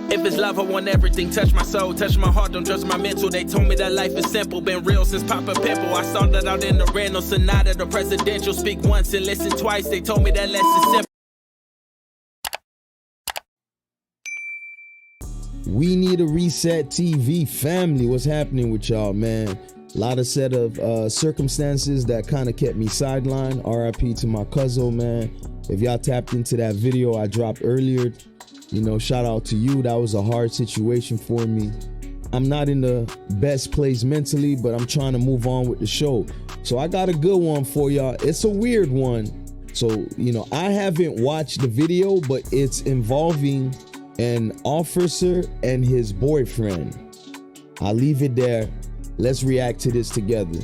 If it's love, I want everything. Touch my soul, touch my heart, don't judge my mental. They told me that life is simple, been real since Papa Pimple. I started out in the rental, Sonata, the presidential. Speak once and listen twice, they told me that less is simple. We Need a Reset TV family. What's happening with y'all, man? A lot of set of circumstances that kind of kept me sidelined. RIP to my cousin, man. If y'all tapped into that video I dropped earlier, you know, shout out to you. That was a hard situation for me. I'm not in the best place mentally, but I'm trying to move on with the show. So I got a good one for y'all. It's a weird one. So, you know, I haven't watched the video, but it's involving an officer and his boyfriend. I'll leave it there. Let's react to this together.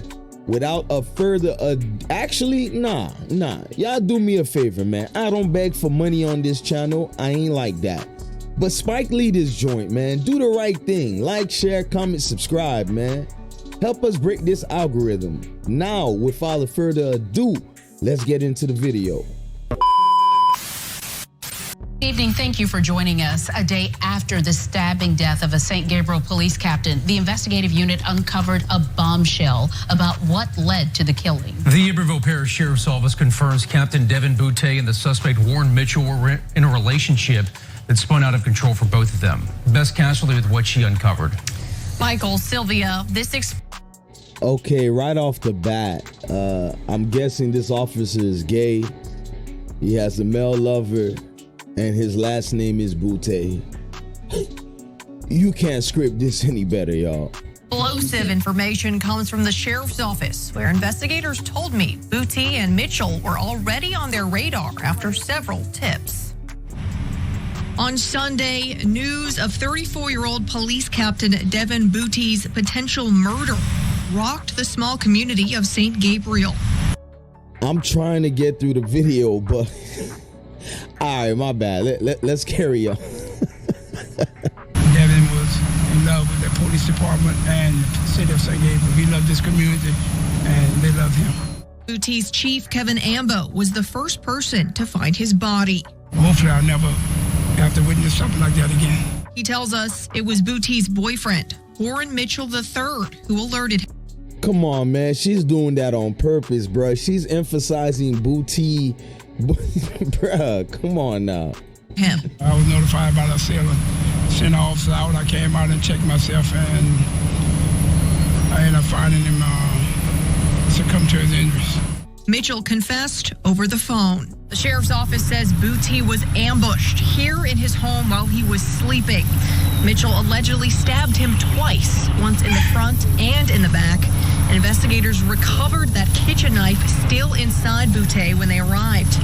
Without a further actually, nah. Y'all do me a favor, man. I don't beg for money on this channel. I ain't like that. But Spike Lee this joint, man. Do the right thing. Like, share, comment, subscribe, man. Help us break this algorithm. Now, without further ado, let's get into the video. Good evening. Thank you for joining us. A day after the stabbing death of a St. Gabriel police captain, the investigative unit uncovered a bombshell about what led to the killing. The Iberville Parish Sheriff's Office confirms Captain Devin Boutte and the suspect Warren Mitchell were in a relationship that spun out of control for both of them. Best casualty with what she uncovered. Michael, Sylvia, Okay, right off the bat, I'm guessing this officer is gay. He has a male lover, and his last name is Boutte. You can't script this any better, y'all. Explosive information comes from the sheriff's office, where investigators told me Boutte and Mitchell were already on their radar after several tips. On Sunday, news of 34-year-old police captain Devin Boutte's potential murder rocked the small community of St. Gabriel. I'm trying to get through the video, but all right, my bad. Let's carry on. Devin was in love with the police department and the city of St. Gabriel. He loved this community, and they loved him. Boutte's chief, Kevin Ambo, was the first person to find his body. Hopefully I'll never have to witness something like that again. He tells us it was Boutte's boyfriend, Warren Mitchell III, who alerted him. Come on, man. She's doing that on purpose, bruh. She's emphasizing Boutte. Bruh, come on now. I was notified by the assailant. Sent an officer out. I came out and checked myself, and I ended up finding him succumbed to his injuries. Mitchell confessed over the phone. The sheriff's office says Boutte was ambushed here in his home while he was sleeping. Mitchell allegedly stabbed him twice, once in the front and in the back. Investigators recovered that kitchen knife still inside Boutte when they arrived.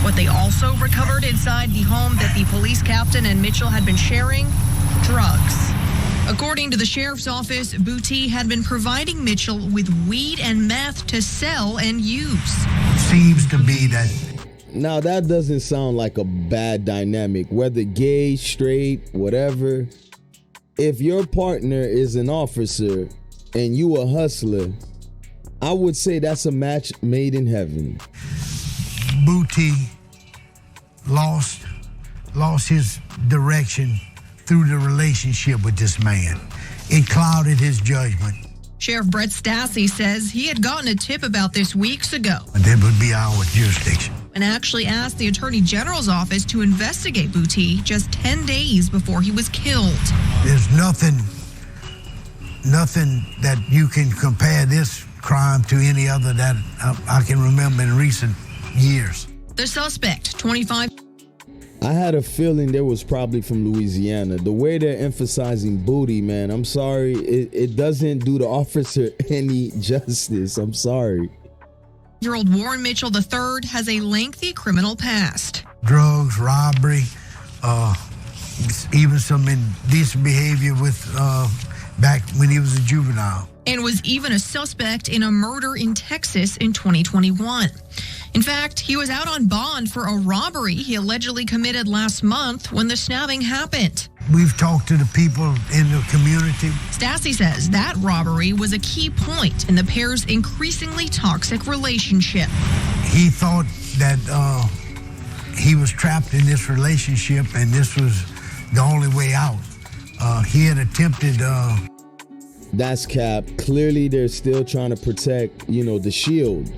What they also recovered inside the home that the police captain and Mitchell had been sharing, drugs. According to the sheriff's office, Boutte had been providing Mitchell with weed and meth to sell and use. Seems to be that. Now that doesn't sound like a bad dynamic, whether gay, straight, whatever. If your partner is an officer and you a hustler, I would say that's a match made in heaven. Boutte lost his direction through the relationship with this man. It clouded his judgment. Sheriff Brett Stassi says he had gotten a tip about this weeks ago. That would be our jurisdiction. And actually asked the Attorney General's office to investigate Boutte just 10 days before he was killed. There's nothing that you can compare this crime to any other that I can remember in recent years. The suspect, 25. I had a feeling there was probably from Louisiana. The way they're emphasizing booty, man, I'm sorry. It doesn't do the officer any justice. I'm sorry. Year-old Warren Mitchell III has a lengthy criminal past. Drugs, robbery, even some indecent behavior with back when he was a juvenile. And was even a suspect in a murder in Texas in 2021. In fact, he was out on bond for a robbery he allegedly committed last month when the stabbing happened. We've talked to the people in the community. Stassi says that robbery was a key point in the pair's increasingly toxic relationship. He thought that he was trapped in this relationship, and this was the only way out. He had attempted. That's cap. Clearly, they're still trying to protect, the shield.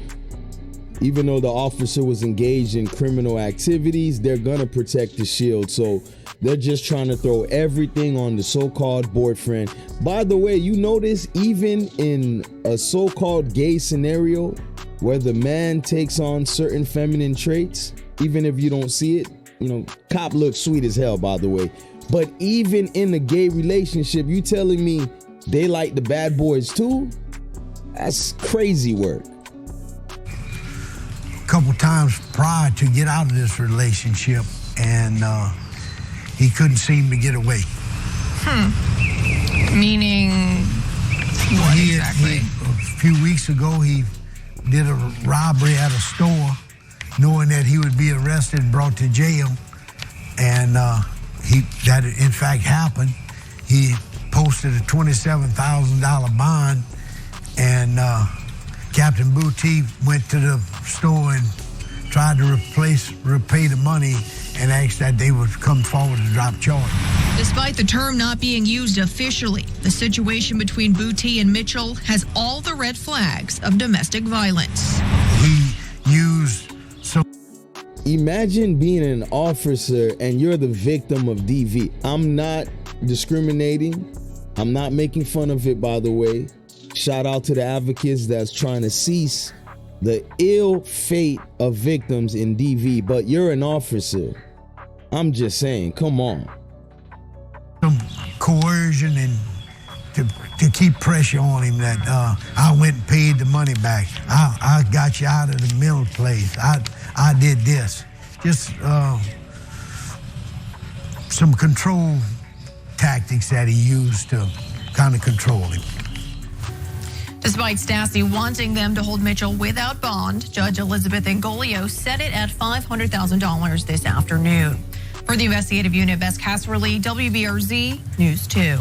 Even though the officer was engaged in criminal activities, they're gonna protect the shield. So they're just trying to throw everything on the so-called boyfriend. By the way, you notice even in a so-called gay scenario where the man takes on certain feminine traits, even if you don't see it, cop looks sweet as hell, by the way. But even in a gay relationship, you telling me they like the bad boys too? That's crazy work. A couple times prior to get out of this relationship, and he couldn't seem to get away. Meaning what exactly? A few weeks ago, he did a robbery at a store, knowing that he would be arrested and brought to jail, and that in fact happened. He posted a $27,000 bond, and Captain Booty went to the store and tried to repay the money and asked that they would come forward to drop charges. Despite the term not being used officially, the situation between Booty and Mitchell has all the red flags of domestic violence. He used some. Imagine being an officer and you're the victim of DV. I'm not discriminating. I'm not making fun of it, by the way. Shout out to the advocates that's trying to cease the ill fate of victims in DV, but you're an officer. I'm just saying, come on. Some coercion and to keep pressure on him that I went and paid the money back. I got you out of the mill place. I did this. Just some control tactics that he used to kind of control him. Despite Stassi wanting them to hold Mitchell without bond, Judge Elizabeth Ingolio set it at $500,000 this afternoon. For the investigative unit, Bess Casserly, WBRZ News 2.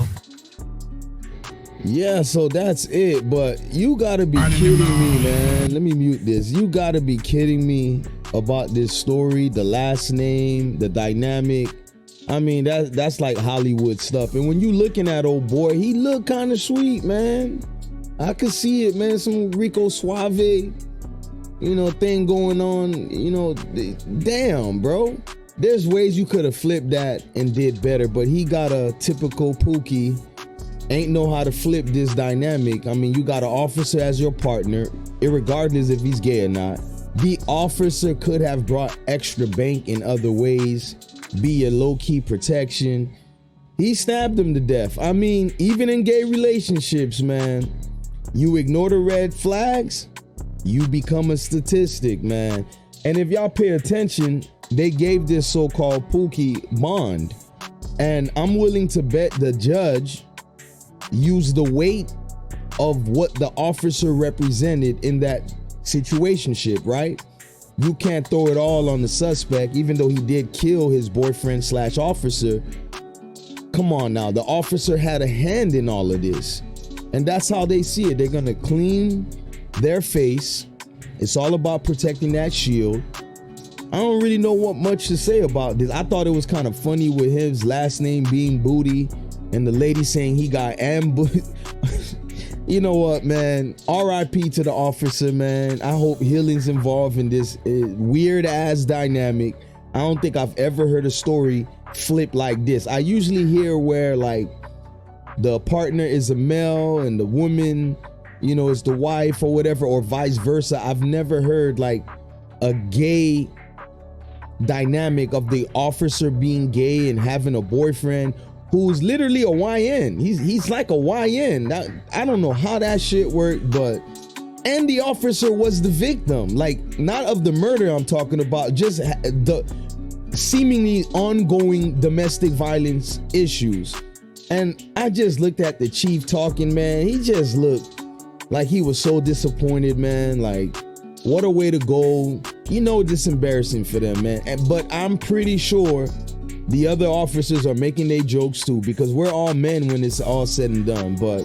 Yeah, so that's it. But you gotta be kidding me, man. Let me mute this. You gotta be kidding me about this story, the last name, the dynamic. I mean, that's like Hollywood stuff. And when you looking at old boy, he look kind of sweet, man. I could see it, man. Some Rico Suave, thing going on. Damn, bro. There's ways you could have flipped that and did better, but he got a typical Pookie. Ain't know how to flip this dynamic. I mean, you got an officer as your partner, irregardless if he's gay or not. The officer could have brought extra bank in other ways, be a low-key protection. He stabbed him to death. I mean, even in gay relationships, man, you ignore the red flags, you become a statistic, man. And if y'all pay attention, they gave this so-called Pookie bond. And I'm willing to bet the judge used the weight of what the officer represented in that situationship, right? You can't throw it all on the suspect, even though he did kill his boyfriend / officer. Come on now, the officer had a hand in all of this. And that's how they see it. They're gonna clean their face. It's all about protecting that shield. I don't really know what much to say about this. I thought it was kind of funny with his last name being Booty and the lady saying he got ambushed. You know what, man? RIP to the officer, man. I hope healing's involved in this weird ass dynamic. I don't think I've ever heard a story flip like this. I usually hear where like the partner is a male and the woman, is the wife or whatever, or vice versa. I've never heard like a gay dynamic of the officer being gay and having a boyfriend who's literally a YN. He's like a YN. I don't know how that shit worked, and the officer was the victim, like not of the murder I'm talking about, just the seemingly ongoing domestic violence issues. And I just looked at the chief talking, man. He just looked like he was so disappointed, man. Like, what a way to go. It's embarrassing for them, man. But I'm pretty sure the other officers are making their jokes too, because we're all men when it's all said and done. But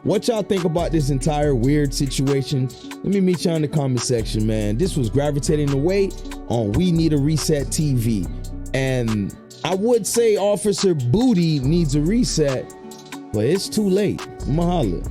what y'all think about this entire weird situation? Let me meet y'all in the comment section, man. This was Gravitating Away on We Need a Reset TV. And I would say Officer Booty needs a reset, but it's too late. I'ma holla.